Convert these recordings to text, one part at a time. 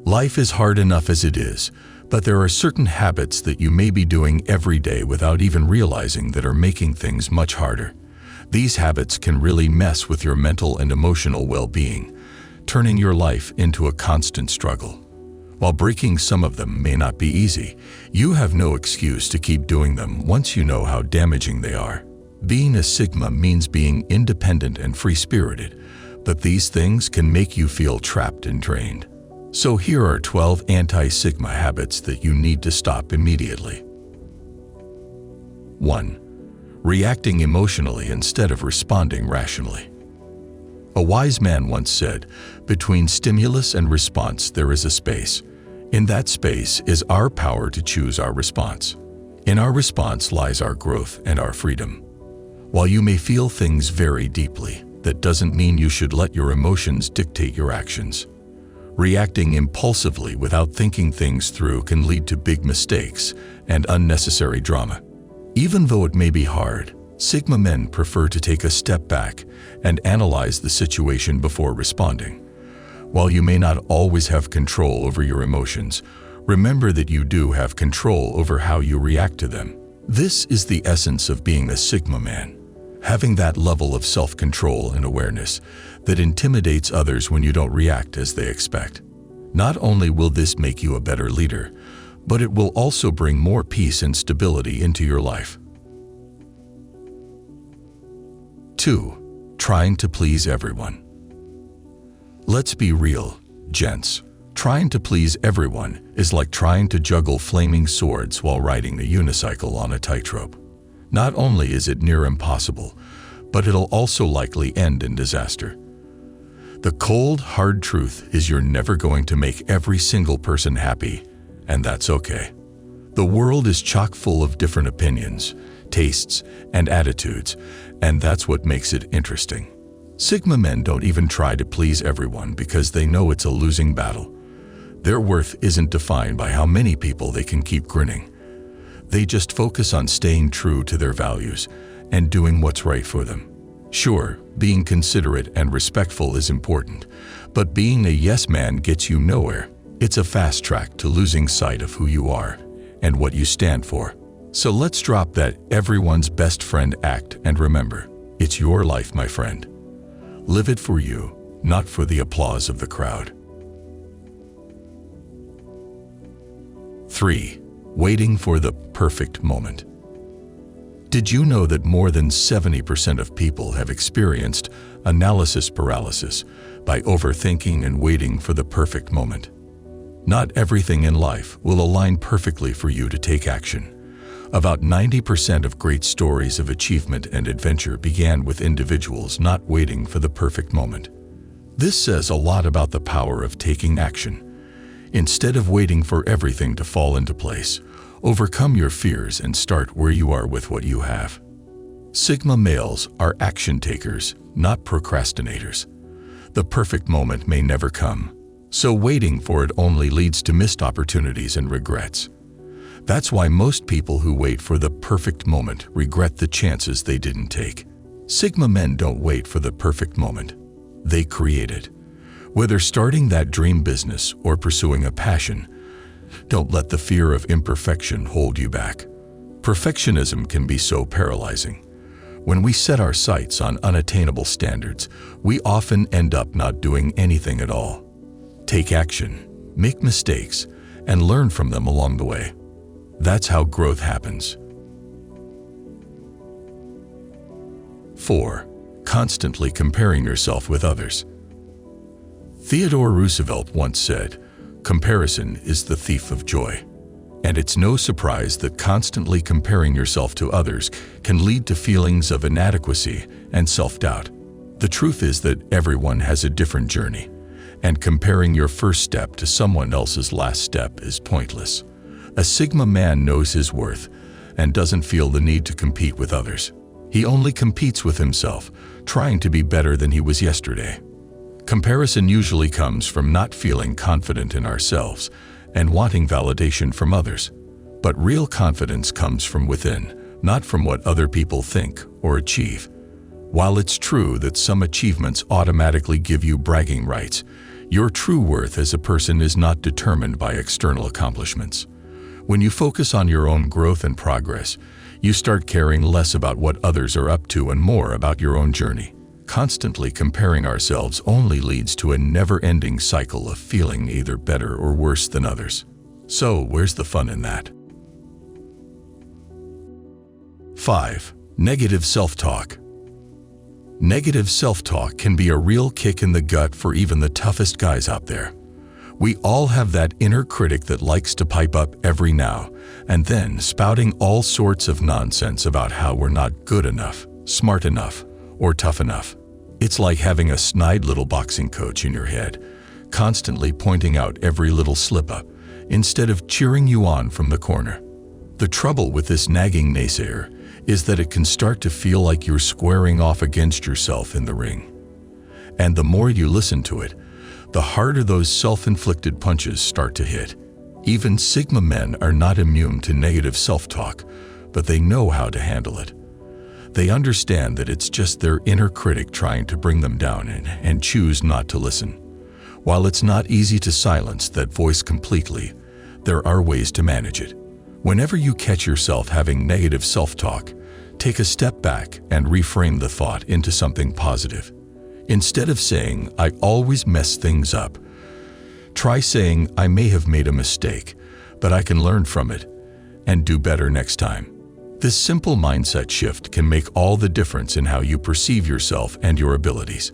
Life is hard enough as it is, but there are certain habits that you may be doing every day without even realizing that are making things much harder. These habits can really mess with your mental and emotional well-being, turning your life into a constant struggle. While breaking some of them may not be easy, you have no excuse to keep doing them once you know how damaging they are. Being a Sigma means being independent and free-spirited, but these things can make you feel trapped and drained. So here are 12 anti-Sigma habits that you need to stop immediately. 1. Reacting emotionally instead of responding rationally. A wise man once said, "Between stimulus and response there is a space. In that space is our power to choose our response. In our response lies our growth and our freedom." While you may feel things very deeply, that doesn't mean you should let your emotions dictate your actions. Reacting impulsively without thinking things through can lead to big mistakes and unnecessary drama. Even though it may be hard, Sigma men prefer to take a step back and analyze the situation before responding. While you may not always have control over your emotions, remember that you do have control over how you react to them. This is the essence of being a Sigma man. Having that level of self-control and awareness that intimidates others when you don't react as they expect. Not only will this make you a better leader, but it will also bring more peace and stability into your life. 2. Trying to please everyone. Let's be real, gents. Trying to please everyone is like trying to juggle flaming swords while riding a unicycle on a tightrope. Not only is it near impossible, but it'll also likely end in disaster. The cold, hard truth is you're never going to make every single person happy, and that's okay. The world is chock full of different opinions, tastes, and attitudes, and that's what makes it interesting. Sigma men don't even try to please everyone because they know it's a losing battle. Their worth isn't defined by how many people they can keep grinning. They just focus on staying true to their values and doing what's right for them. Sure, being considerate and respectful is important, but being a yes man gets you nowhere. It's a fast track to losing sight of who you are and what you stand for. So let's drop that everyone's best friend act and remember, it's your life, my friend. Live it for you, not for the applause of the crowd. 3. Waiting for the perfect moment. Did you know that more than 70% of people have experienced analysis paralysis by overthinking and waiting for the perfect moment? Not everything in life will align perfectly for you to take action. About 90% of great stories of achievement and adventure began with individuals not waiting for the perfect moment. This says a lot about the power of taking action. Instead of waiting for everything to fall into place, overcome your fears and start where you are with what you have. Sigma males are action takers, not procrastinators. The perfect moment may never come, so waiting for it only leads to missed opportunities and regrets. That's why most people who wait for the perfect moment regret the chances they didn't take. Sigma men don't wait for the perfect moment. They create it. Whether starting that dream business or pursuing a passion, don't let the fear of imperfection hold you back. Perfectionism can be so paralyzing. When we set our sights on unattainable standards, we often end up not doing anything at all. Take action, make mistakes, and learn from them along the way. That's how growth happens. 4. Constantly comparing yourself with others. Theodore Roosevelt once said, "Comparison is the thief of joy." And it's no surprise that constantly comparing yourself to others can lead to feelings of inadequacy and self-doubt. The truth is that everyone has a different journey, and comparing your first step to someone else's last step is pointless. A Sigma man knows his worth and doesn't feel the need to compete with others. He only competes with himself, trying to be better than he was yesterday. Comparison usually comes from not feeling confident in ourselves and wanting validation from others. But real confidence comes from within, not from what other people think or achieve. While it's true that some achievements automatically give you bragging rights, Your true worth as a person is not determined by external accomplishments. When you focus on your own growth and progress, you start caring less about what others are up to and more about your own journey. Constantly comparing ourselves only leads to a never-ending cycle of feeling either better or worse than others. So, where's the fun in that? 5. Negative self-talk. Negative self-talk can be a real kick in the gut for even the toughest guys out there. We all have that inner critic that likes to pipe up every now and then, spouting all sorts of nonsense about how we're not good enough, smart enough, or tough enough. It's like having a snide little boxing coach in your head, constantly pointing out every little slip-up, instead of cheering you on from the corner. The trouble with this nagging naysayer is that it can start to feel like you're squaring off against yourself in the ring. And the more you listen to it, the harder those self-inflicted punches start to hit. Even Sigma men are not immune to negative self-talk, but they know how to handle it. They understand that it's just their inner critic trying to bring them down and choose not to listen. While it's not easy to silence that voice completely, there are ways to manage it. Whenever you catch yourself having negative self-talk, take a step back and reframe the thought into something positive. Instead of saying, "I always mess things up," try saying, "I may have made a mistake, but I can learn from it and do better next time." This simple mindset shift can make all the difference in how you perceive yourself and your abilities.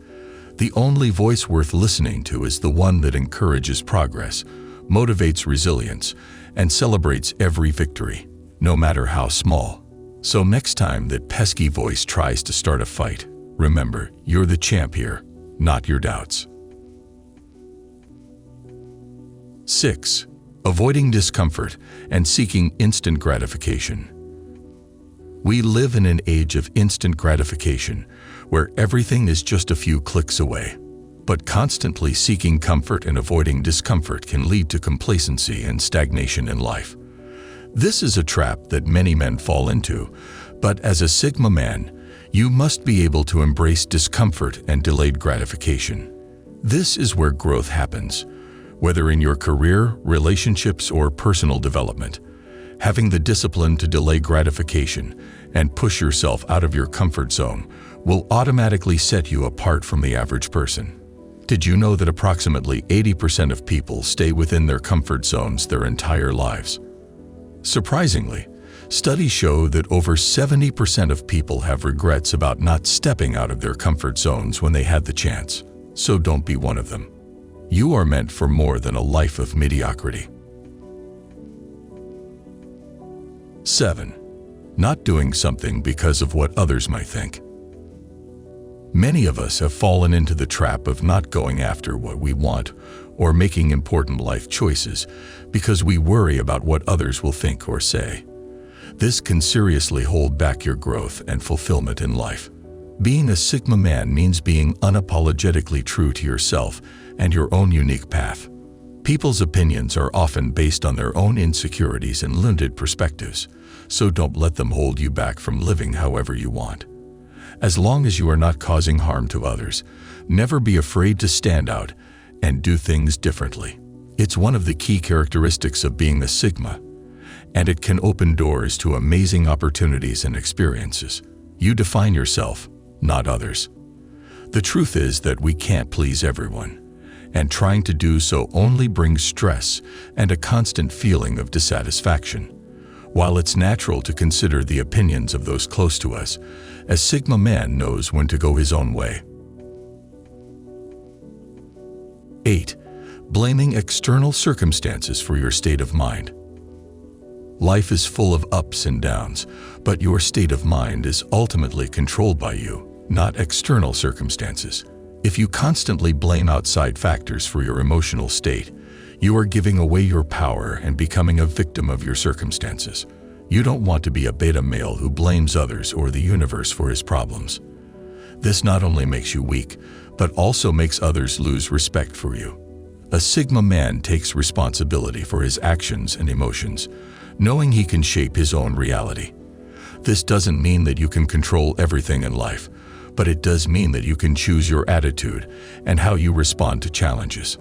The only voice worth listening to is the one that encourages progress, motivates resilience, and celebrates every victory, no matter how small. So next time that pesky voice tries to start a fight, remember, you're the champ here, not your doubts. 6. Avoiding discomfort and seeking instant gratification. We live in an age of instant gratification, where everything is just a few clicks away. But constantly seeking comfort and avoiding discomfort can lead to complacency and stagnation in life. This is a trap that many men fall into, but as a Sigma man, you must be able to embrace discomfort and delayed gratification. This is where growth happens, whether in your career, relationships, or personal development. Having the discipline to delay gratification and push yourself out of your comfort zone will automatically set you apart from the average person. Did you know that approximately 80% of people stay within their comfort zones their entire lives? Surprisingly, studies show that over 70% of people have regrets about not stepping out of their comfort zones when they had the chance. So don't be one of them. You are meant for more than a life of mediocrity. 7. Not doing something because of what others might think. Many of us have fallen into the trap of not going after what we want or making important life choices because we worry about what others will think or say. This can seriously hold back your growth and fulfillment in life. Being a Sigma man means being unapologetically true to yourself and your own unique path. People's opinions are often based on their own insecurities and limited perspectives, so don't let them hold you back from living however you want. As long as you are not causing harm to others, never be afraid to stand out and do things differently. It's one of the key characteristics of being a Sigma, and it can open doors to amazing opportunities and experiences. You define yourself, not others. The truth is that we can't please everyone, and trying to do so only brings stress and a constant feeling of dissatisfaction. While it's natural to consider the opinions of those close to us, a Sigma man knows when to go his own way. 8. Blaming external circumstances for your state of mind. Life is full of ups and downs, but your state of mind is ultimately controlled by you, not external circumstances. If you constantly blame outside factors for your emotional state, you are giving away your power and becoming a victim of your circumstances. You don't want to be a beta male who blames others or the universe for his problems. This not only makes you weak, but also makes others lose respect for you. A Sigma man takes responsibility for his actions and emotions, knowing he can shape his own reality. This doesn't mean that you can control everything in life, but it does mean that you can choose your attitude and how you respond to challenges.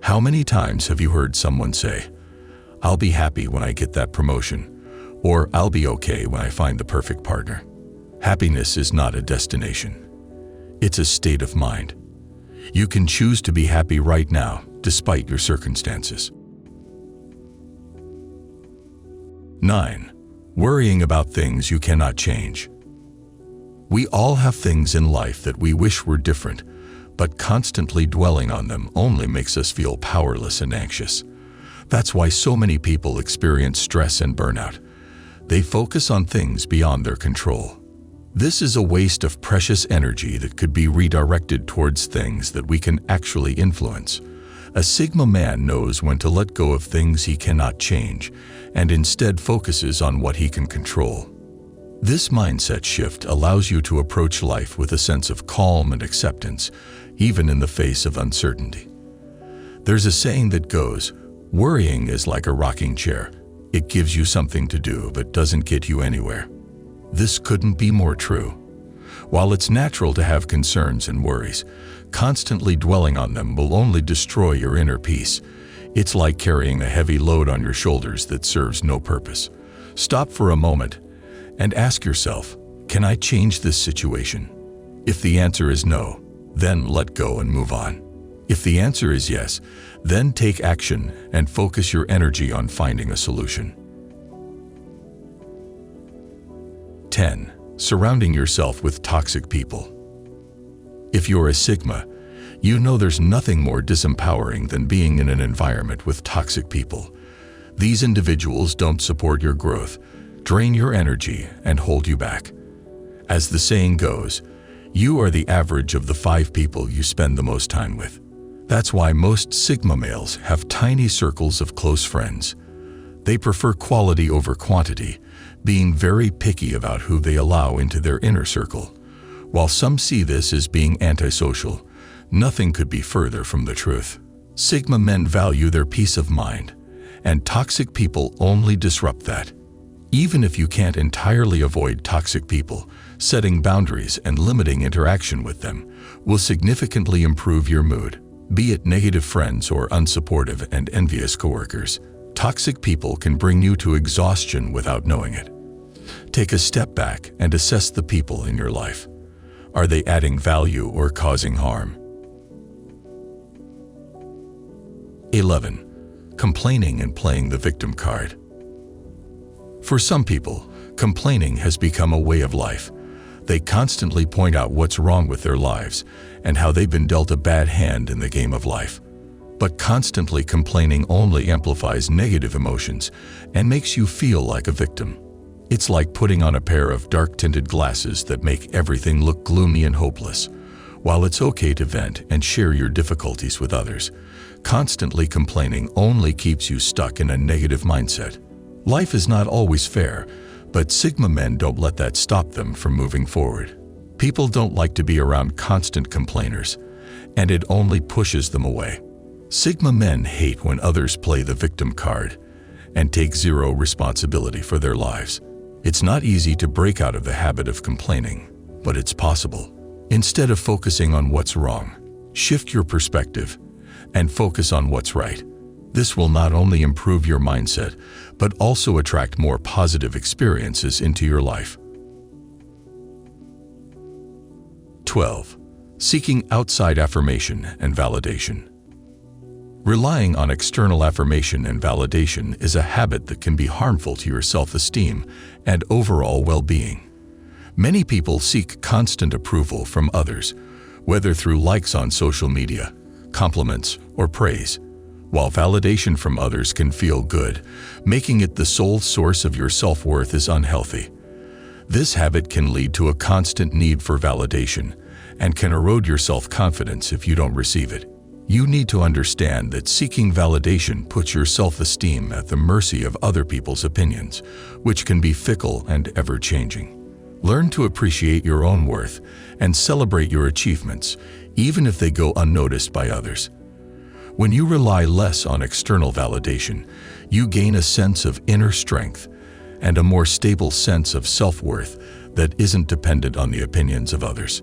How many times have you heard someone say, "I'll be happy when I get that promotion," or "I'll be okay when I find the perfect partner"? Happiness is not a destination. It's a state of mind. You can choose to be happy right now, despite your circumstances. 9. Worrying about things you cannot change. We all have things in life that we wish were different, but constantly dwelling on them only makes us feel powerless and anxious. That's why so many people experience stress and burnout. They focus on things beyond their control. This is a waste of precious energy that could be redirected towards things that we can actually influence. A Sigma man knows when to let go of things he cannot change and instead focuses on what he can control. This mindset shift allows you to approach life with a sense of calm and acceptance, even in the face of uncertainty. There's a saying that goes, "Worrying is like a rocking chair. It gives you something to do but doesn't get you anywhere." This couldn't be more true. While it's natural to have concerns and worries, constantly dwelling on them will only destroy your inner peace. It's like carrying a heavy load on your shoulders that serves no purpose. Stop for a moment and ask yourself, can I change this situation? If the answer is no, then let go and move on. If the answer is yes, then take action and focus your energy on finding a solution. 10. Surrounding yourself with toxic people. If you're a Sigma, you know there's nothing more disempowering than being in an environment with toxic people. These individuals don't support your growth, drain your energy, and hold you back. As the saying goes, you are the average of the 5 people you spend the most time with. That's why most Sigma males have tiny circles of close friends. They prefer quality over quantity, being very picky about who they allow into their inner circle. While some see this as being antisocial, nothing could be further from the truth. Sigma men value their peace of mind, and toxic people only disrupt that. Even if you can't entirely avoid toxic people, setting boundaries and limiting interaction with them will significantly improve your mood. Be it negative friends or unsupportive and envious coworkers, toxic people can bring you to exhaustion without knowing it. Take a step back and assess the people in your life. Are they adding value or causing harm? 11. Complaining and playing the victim card. For some people, complaining has become a way of life. They constantly point out what's wrong with their lives and how they've been dealt a bad hand in the game of life. But constantly complaining only amplifies negative emotions and makes you feel like a victim. It's like putting on a pair of dark-tinted glasses that make everything look gloomy and hopeless. While it's okay to vent and share your difficulties with others, constantly complaining only keeps you stuck in a negative mindset. Life is not always fair, but Sigma men don't let that stop them from moving forward. People don't like to be around constant complainers, and it only pushes them away. Sigma men hate when others play the victim card and take zero responsibility for their lives. It's not easy to break out of the habit of complaining, but it's possible. Instead of focusing on what's wrong, shift your perspective and focus on what's right. This will not only improve your mindset, but also attract more positive experiences into your life. 12. Seeking outside affirmation and validation. Relying on external affirmation and validation is a habit that can be harmful to your self-esteem and overall well-being. Many people seek constant approval from others, whether through likes on social media, compliments, or praise. While validation from others can feel good, making it the sole source of your self-worth is unhealthy. This habit can lead to a constant need for validation and can erode your self-confidence if you don't receive it. You need to understand that seeking validation puts your self-esteem at the mercy of other people's opinions, which can be fickle and ever-changing. Learn to appreciate your own worth and celebrate your achievements, even if they go unnoticed by others. When you rely less on external validation, you gain a sense of inner strength and a more stable sense of self-worth that isn't dependent on the opinions of others.